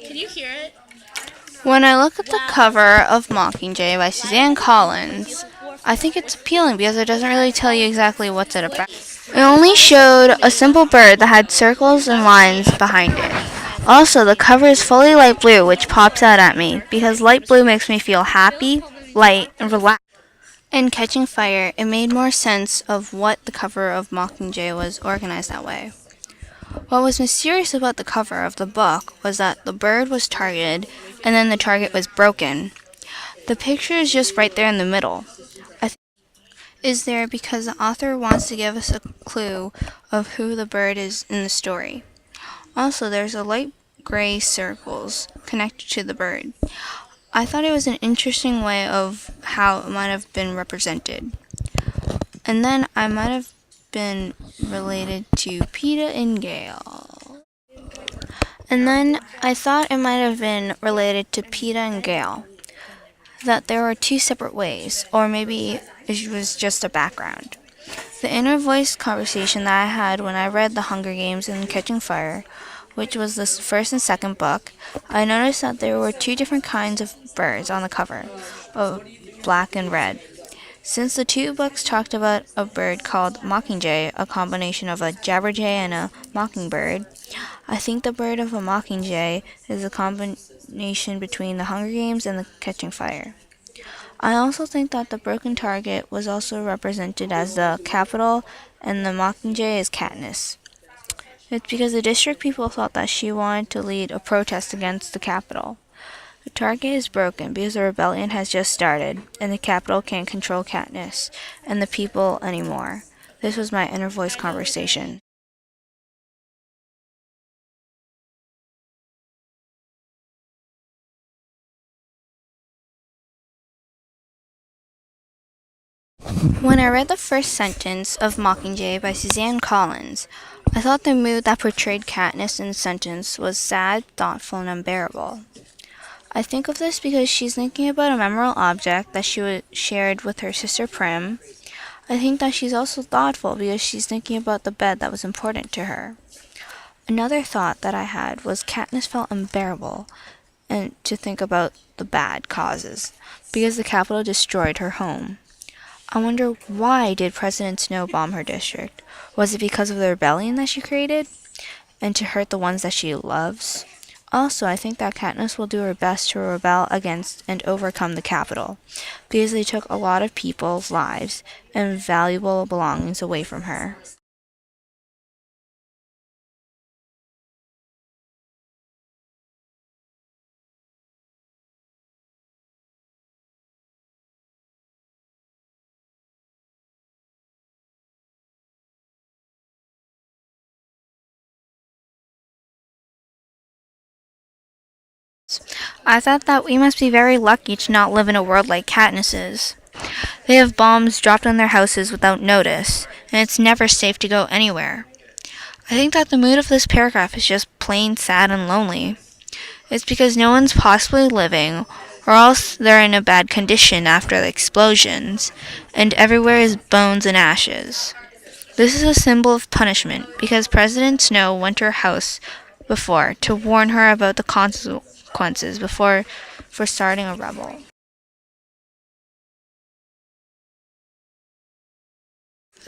Can you hear it? When I look at the cover of Mockingjay by Suzanne Collins, I think it's appealing because it doesn't really tell you exactly what's it about. It only showed a simple bird that had circles and lines behind it. Also, the cover is fully light blue, which pops out at me because light blue makes me feel happy, light, and relaxed. In Catching Fire, it made more sense of what the cover of Mockingjay was organized that way. What was mysterious about the cover of the book was that the bird was targeted and then the target was broken. The picture is just right there in the middle. Is there because the author wants to give us a clue of who the bird is in the story. Also, there's a light gray circles connected to the bird. I thought it was an interesting way of how it might have been represented. And then I might have been related to Peter and Gail. And then I thought it might have been related to Peter and Gail. That there were two separate ways, or maybe it was just a background. The inner voice conversation that I had when I read The Hunger Games and Catching Fire, which was the first and second book, I noticed that there were two different kinds of birds on the cover, of black and red. Since the two books talked about a bird called Mockingjay, a combination of a jabberjay and a mockingbird, I think the bird of a mockingjay is a combination between the Hunger Games and the Catching Fire. I also think that the broken target was also represented as the capital and the mockingjay is Katniss. It's because the district people thought that she wanted to lead a protest against the capital. The target is broken because the rebellion has just started, and the capital can't control Katniss and the people anymore. This was my inner voice conversation. When I read the first sentence of Mockingjay by Suzanne Collins, I thought the mood that portrayed Katniss in the sentence was sad, thoughtful, and unbearable. I think of this because she's thinking about a memorable object that she shared with her sister Prim. I think that she's also thoughtful because she's thinking about the bed that was important to her. Another thought that I had was Katniss felt unbearable and to think about the bad causes because the capital destroyed her home. I wonder, why did President Snow bomb her district? Was it because of the rebellion that she created? And to hurt the ones that she loves? Also, I think that Katniss will do her best to rebel against and overcome the capital, because they took a lot of people's lives and valuable belongings away from her. I thought that we must be very lucky to not live in a world like Katniss's. They have bombs dropped on their houses without notice, and it's never safe to go anywhere. I think that the mood of this paragraph is just plain sad and lonely. It's because no one's possibly living, or else they're in a bad condition after the explosions, and everywhere is bones and ashes. This is a symbol of punishment because President Snow went to her house before to warn her about the consequences before for starting a rebel.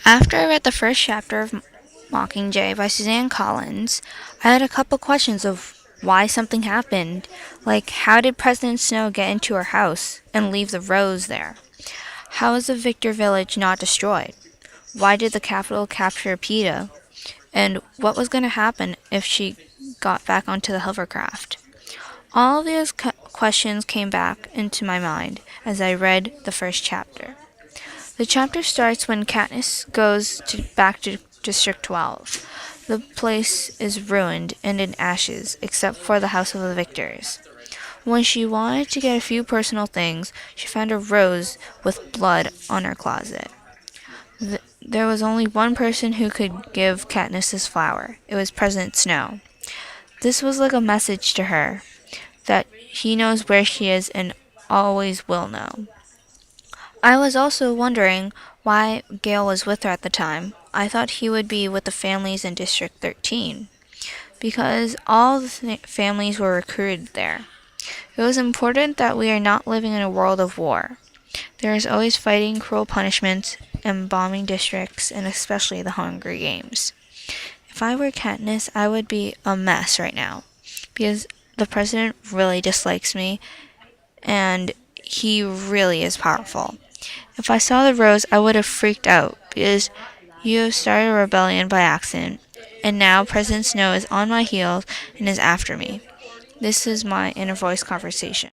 After I read the first chapter of Mockingjay by Suzanne Collins, I had a couple questions of why something happened. Like, how did President Snow get into her house and leave the rose there? How was the Victor village not destroyed? Why did the capital capture Peeta? And what was going to happen if she got back onto the hovercraft? All of these questions came back into my mind as I read the first chapter. The chapter starts when Katniss goes back to District 12. The place is ruined and in ashes, except for the House of the Victors. When she wanted to get a few personal things, she found a rose with blood on her closet. There was only one person who could give Katniss this flower. It was President Snow. This was like a message to her that he knows where she is and always will know. I was also wondering why Gale was with her at the time. I thought he would be with the families in District 13. because all the families were recruited there. It was important that we are not living in a world of war. There is always fighting, cruel punishments, and bombing districts, and especially the Hunger Games. If I were Katniss, I would be a mess right now, because the president really dislikes me, and he really is powerful. If I saw the rose, I would have freaked out, because you have started a rebellion by accident, and now President Snow is on my heels and is after me. This is my inner voice conversation.